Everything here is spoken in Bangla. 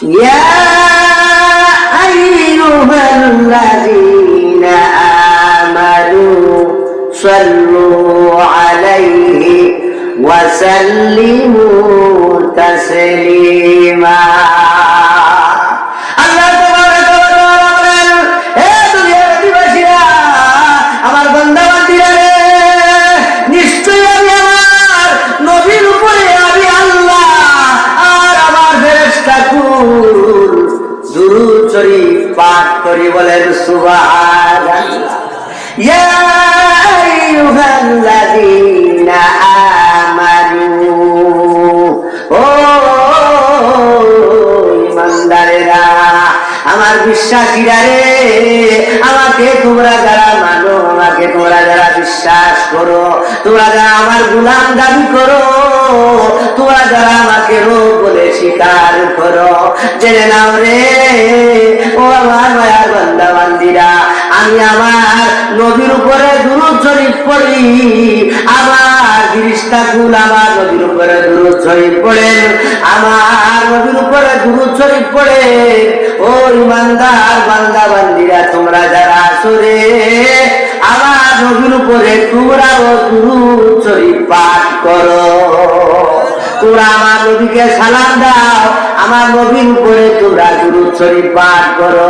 يا أيها الذين آمنوا صلوا عليه وسلموا تسليما আল্লাহ তাবারক ওয়া তাআলা বলেন, হে দুনিয়ার অধিবাসীরা, আমার বান্দা-বান্দীরা রে, নিশ্চয়ই আমি আমার নবীর উপরে আমি আল্লাহ আর আমার ফেরেশতাকুল দুরূদ শরীফ পাঠ করি, বলেন সুবহানাল্লাহ। ইয়া আইয়ুহাল্লাযীনা আমানু, ও ইমানদারেরা, আমার বিশ্বাসীরা রে, আমাকে তোমরা যারা মানো, আমাকে তোমরা যারা বিশ্বাস করো, তোমরা যারা আমার গোলাম দাবি করো, তোমরা যারা আমাকে রব বলে স্বীকার করো, জেনে নাও রে ও আমার মায়ার বান্দা বান্দিরা, আমি আমার নবীর উপরে দুরূদ শরীফ পড়ি, আমার ফেরেশতাকুল আমার নবীর উপরে দুরূদ শরীফ পড়েন, আমার নবীর উপরে দুরূদ শরীফ পড়ে। ও ইমানদার বান্দা বান্দিরা, তোমরা যারা আছো রে, আমার নবীর উপরে তোমরাও দুরূদ শরীফ পাঠ করো, তোমরা আমার নবীকে সালাম দাও, আমার নবীর উপরে তোমরা দুরূদ শরীফ পাঠ করো।